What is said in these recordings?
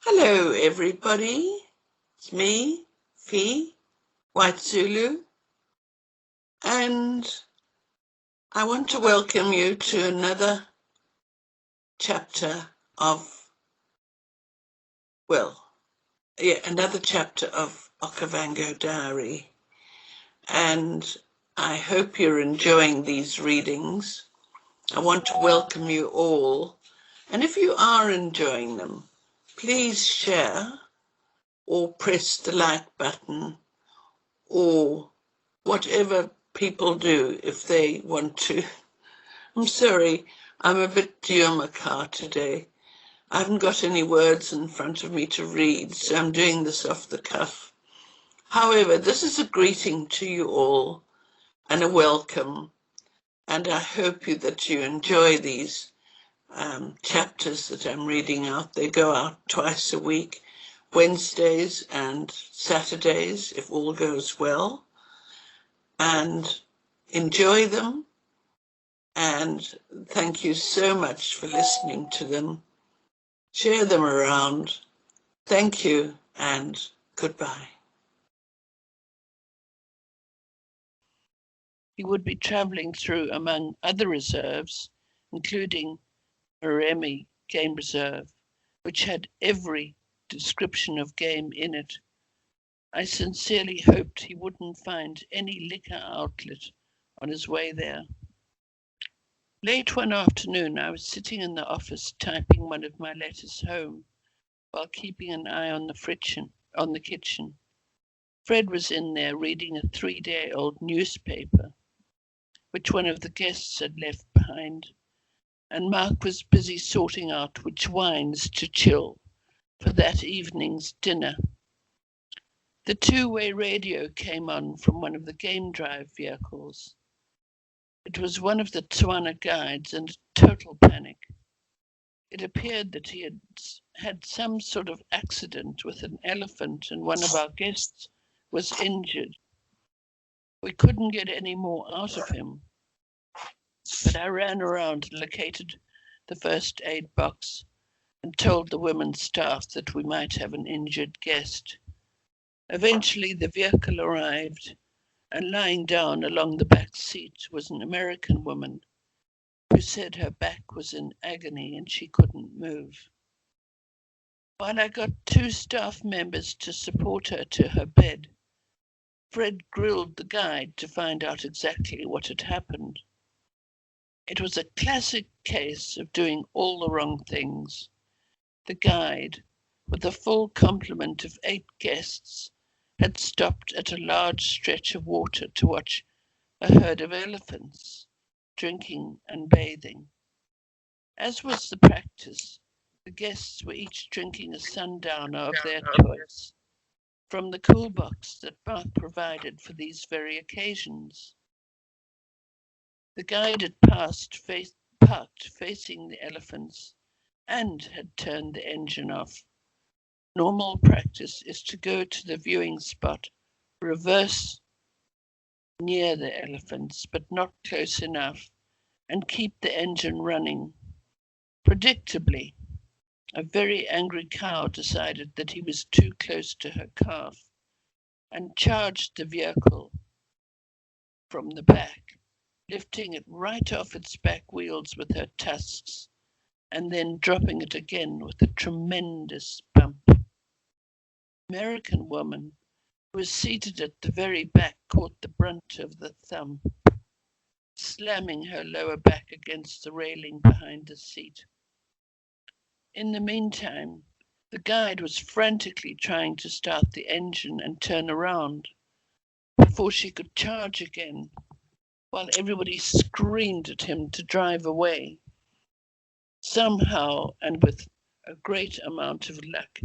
Hello, everybody. It's me, Fee, White Zulu, and I want to welcome you to another chapter of, another chapter of Okavango Diary. And I hope you're enjoying these readings. I want to welcome you all. And if you are enjoying them, please share or press the like button or whatever people do if they want to. I'm sorry, I'm a bit Diomaka today. I haven't got any words in front of me to read, so I'm doing this off the cuff. However, this is a greeting to you all and a welcome, and I hope that you enjoy these chapters that I'm reading out. They go out twice a week, Wednesdays and Saturdays, if all goes well. And enjoy them, and thank you so much for listening to them. Share them around. Thank you and goodbye. He would be travelling through, among other reserves, including Maremi Game Reserve, which had every description of game in it. I sincerely hoped he wouldn't find any liquor outlet on his way there. Late one afternoon, I was sitting in the office typing one of my letters home while keeping an eye on the kitchen. Fred was in there reading a 3-day-old newspaper, which one of the guests had left behind, and Mark was busy sorting out which wines to chill for that evening's dinner. The two-way radio came on from one of the game drive vehicles. It was one of the Botswana guides, and total panic. It appeared that he had some sort of accident with an elephant, and one of our guests was injured. We couldn't get any more out of him, but I ran around and located the first aid box and told the women's staff that we might have an injured guest. Eventually the vehicle arrived, and lying down along the back seat was an American woman who said her back was in agony and she couldn't move. While I got 2 staff members to support her to her bed, Fred grilled the guide to find out exactly what had happened. It was a classic case of doing all the wrong things. The guide, with a full complement of 8 guests, had stopped at a large stretch of water to watch a herd of elephants drinking and bathing. As was the practice, the guests were each drinking a sundowner of their choice from the cool box that Mark provided for these very occasions. The guide had parked facing the elephants and had turned the engine off. Normal practice is to go to the viewing spot, reverse near the elephants, but not close enough, and keep the engine running. Predictably, a very angry cow decided that he was too close to her calf and charged the vehicle from the back, lifting it right off its back wheels with her tusks and then dropping it again with a tremendous bump. The American woman, who was seated at the very back, caught the brunt of the thump, slamming her lower back against the railing behind the seat. In the meantime, the guide was frantically trying to start the engine and turn around before she could charge again, while everybody screamed at him to drive away. Somehow, and with a great amount of luck,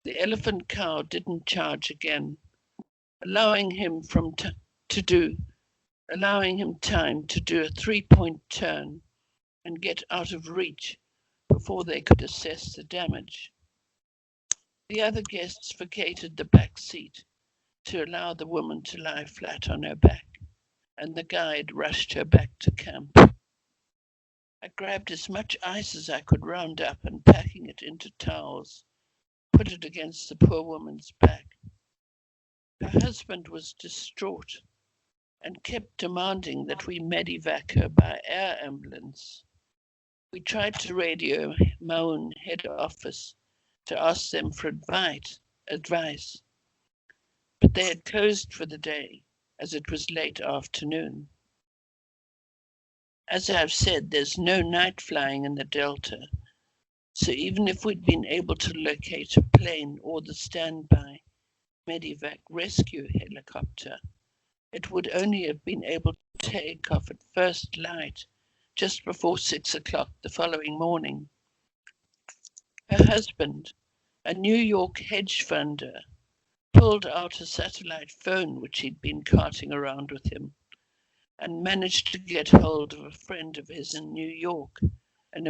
the elephant cow didn't charge again, allowing him time to do a 3-point turn and get out of reach before they could assess the damage. The other guests vacated the back seat to allow the woman to lie flat on her back, and the guide rushed her back to camp. I grabbed as much ice as I could round up and packing it into towels, put it against the poor woman's back. Her husband was distraught and kept demanding that we medevac her by air ambulance. We tried to radio Maun head office to ask them for advice, but they had closed for the day as it was late afternoon. As I've said, there's no night flying in the Delta, so even if we'd been able to locate a plane or the standby medevac rescue helicopter, it would only have been able to take off at first light just before 6 o'clock the following morning. Her husband, a New York hedge funder, pulled out a satellite phone which he'd been carting around with him and managed to get hold of a friend of his in New York, an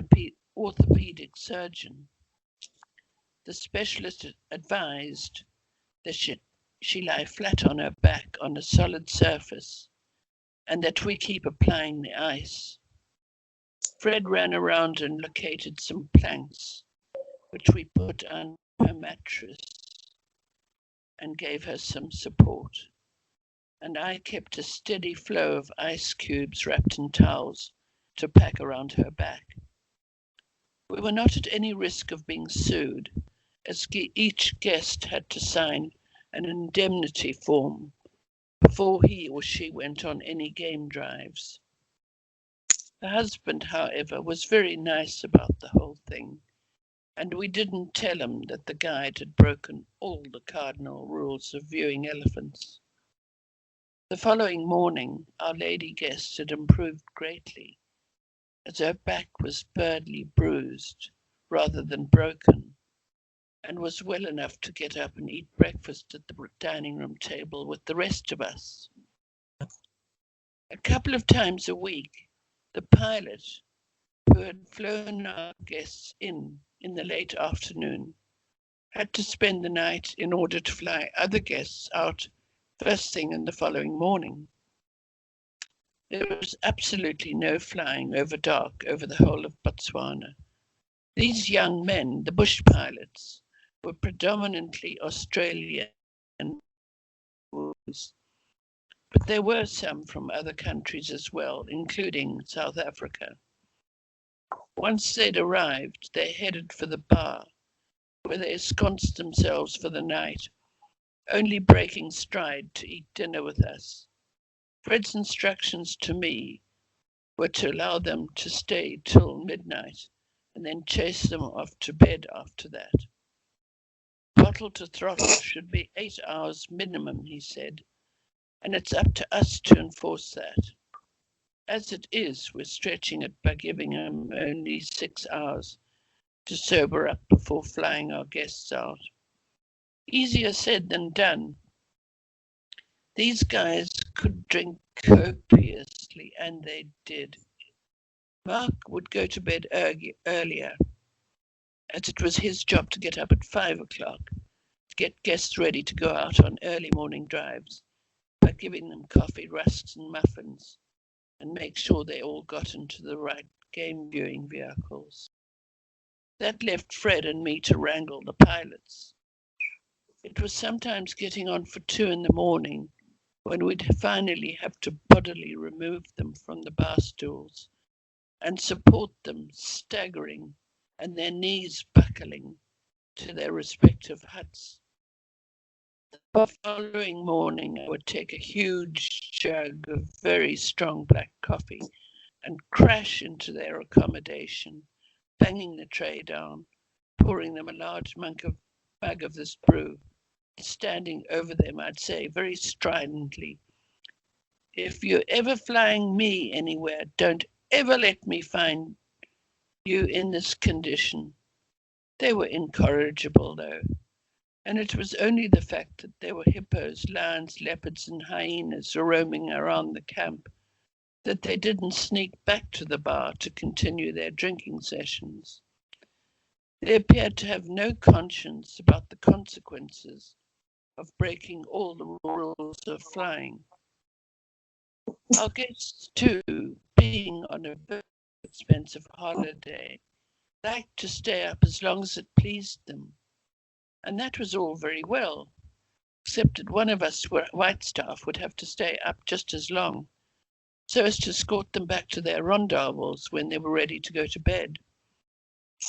orthopedic surgeon. The specialist advised that she lie flat on her back on a solid surface and that we keep applying the ice. Fred ran around and located some planks, which we put on her mattress and gave her some support. And I kept a steady flow of ice cubes wrapped in towels to pack around her back. We were not at any risk of being sued, as each guest had to sign an indemnity form before he or she went on any game drives. The husband, however, was very nice about the whole thing, and we didn't tell him that the guide had broken all the cardinal rules of viewing elephants. The following morning, our lady guest had improved greatly, as her back was badly bruised rather than broken, and was well enough to get up and eat breakfast at the dining room table with the rest of us. A couple of times a week, the pilot, who had flown our guests in the late afternoon, had to spend the night in order to fly other guests out first thing in the following morning. There was absolutely no flying over dark over the whole of Botswana. These young men, the bush pilots, were predominantly Australian, but there were some from other countries as well, including South Africa. Once they'd arrived, they headed for the bar, where they ensconced themselves for the night, only breaking stride to eat dinner with us. Fred's instructions to me were to allow them to stay till midnight and then chase them off to bed after that. Throttle to throttle should be 8 hours minimum, he said, and it's up to us to enforce that. As it is, we're stretching it by giving them only 6 hours to sober up before flying our guests out. Easier said than done. These guys could drink copiously, and they did. Mark would go to bed earlier, as it was his job to get up at 5 o'clock to get guests ready to go out on early morning drives by giving them coffee, rusks and muffins, and make sure they all got into the right game viewing vehicles. That left Fred and me to wrangle the pilots. It was sometimes getting on for 2 in the morning when we'd finally have to bodily remove them from the bar stools and support them staggering and their knees buckling to their respective huts. The following morning, I would take a huge jug of very strong black coffee and crash into their accommodation, banging the tray down, pouring them a large mug of this brew. Standing over them, I'd say very stridently, "If you're ever flying me anywhere, don't ever let me find you in this condition." They were incorrigible, though, and it was only the fact that there were hippos, lions, leopards, and hyenas roaming around the camp that they didn't sneak back to the bar to continue their drinking sessions. They appeared to have no conscience about the consequences of breaking all the rules of flying. Our guests, too, being on a very expensive holiday, liked to stay up as long as it pleased them. And that was all very well, except that one of us white staff would have to stay up just as long, so as to escort them back to their rondavels when they were ready to go to bed.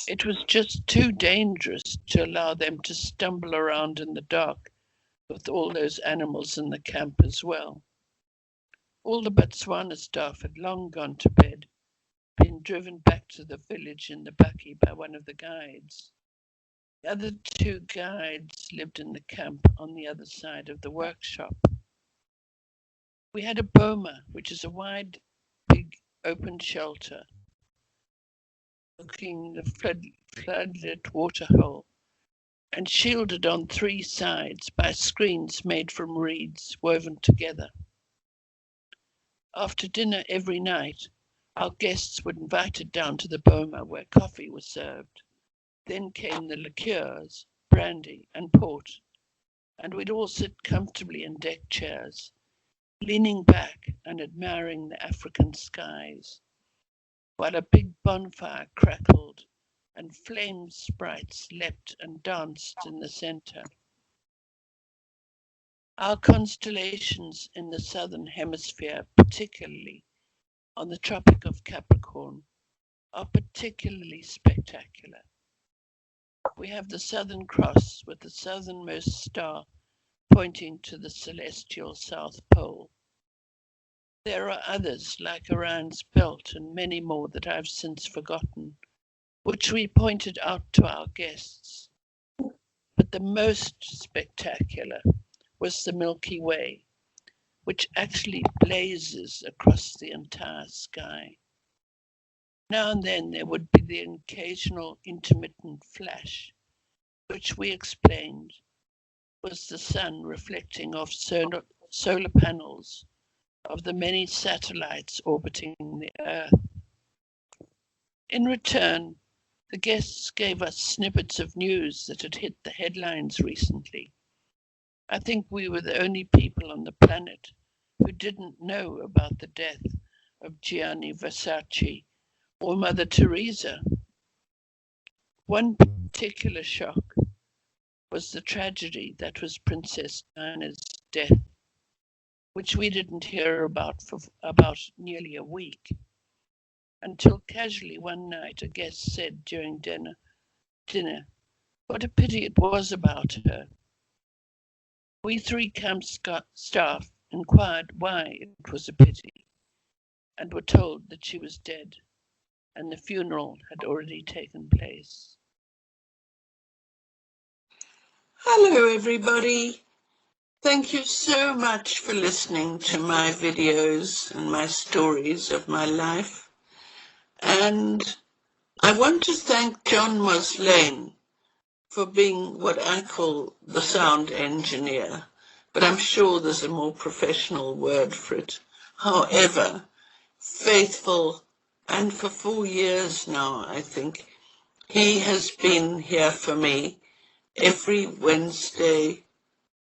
It was just too dangerous to allow them to stumble around in the dark with all those animals in the camp as well. All the Botswana staff had long gone to bed, been driven back to the village in the bakkie by one of the guides. The other two guides lived in the camp on the other side of the workshop. We had a boma, which is a wide, big, open shelter, looking the floodlit waterhole, and shielded on three sides by screens made from reeds woven together. After dinner every night, our guests were invited down to the boma where coffee was served. Then came the liqueurs, brandy and port, and we'd all sit comfortably in deck chairs, leaning back and admiring the African skies, while a big bonfire crackled and flame sprites leapt and danced in the center. Our constellations in the southern hemisphere, particularly on the Tropic of Capricorn, are particularly spectacular. We have the Southern Cross with the southernmost star pointing to the celestial South Pole. There are others like Oriion's Belt and many more that I've since forgotten, which we pointed out to our guests. But the most spectacular was the Milky Way, which actually blazes across the entire sky. Now and then there would be the occasional intermittent flash, which we explained was the sun reflecting off solar panels of the many satellites orbiting the Earth. In return, the guests gave us snippets of news that had hit the headlines recently. I think we were the only people on the planet who didn't know about the death of Gianni Versace or Mother Teresa. One particular shock was the tragedy that was Princess Diana's death, which we didn't hear about for about nearly a week, until casually one night a guest said during dinner, what a pity it was about her. We three camp staff inquired why it was a pity, and were told that she was dead, and the funeral had already taken place. Hello, everybody. Thank you so much for listening to my videos and my stories of my life. And I want to thank John Moslane for being what I call the sound engineer, but I'm sure there's a more professional word for it. However, faithful, and for 4 years now, I think, he has been here for me every Wednesday.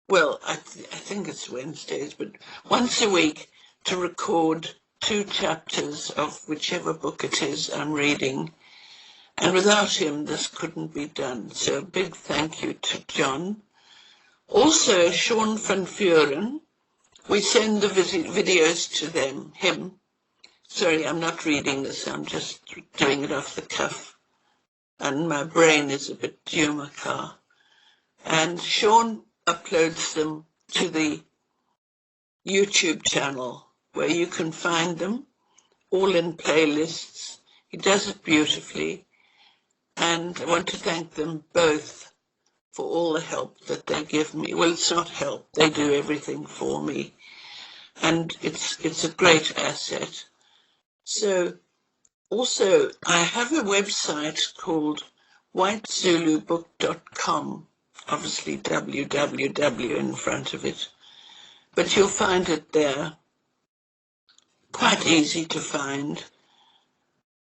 Well, I think it's Wednesdays, but once a week to record 2 chapters of whichever book it is I'm reading. And without him, this couldn't be done. So a big thank you to John. Also, Sean van Vuren, we send the videos to him. Sorry, I'm not reading this, I'm just doing it off the cuff. And my brain is a bit Jumaka. And Sean uploads them to the YouTube channel where you can find them all in playlists. He does it beautifully. And I want to thank them both for all the help that they give me. Well, it's not help, they do everything for me. And it's a great asset. So, also, I have a website called whitezulubook.com, obviously www in front of it, but you'll find it there. Quite easy to find.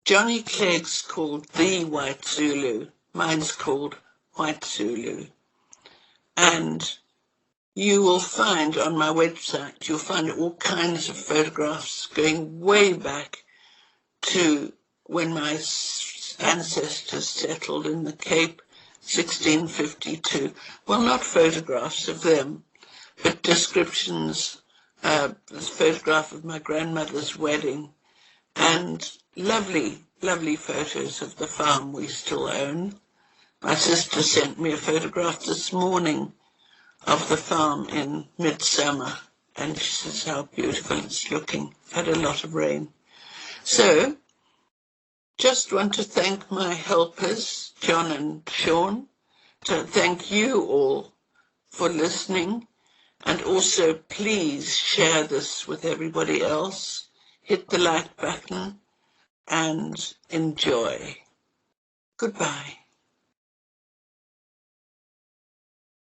Johnny Clegg's called The White Zulu. Mine's called White Zulu. And you will find on my website, you'll find all kinds of photographs going way back to when my ancestors settled in the Cape 1652. Well, not photographs of them, but descriptions, this photograph of my grandmother's wedding, and lovely, lovely photos of the farm we still own. My sister sent me a photograph this morning of the farm in midsummer, and she says how beautiful it's looking. Had a lot of rain. So, just want to thank my helpers, John and Sean, to thank you all for listening, and also please share this with everybody else. Hit the like button and enjoy. Goodbye.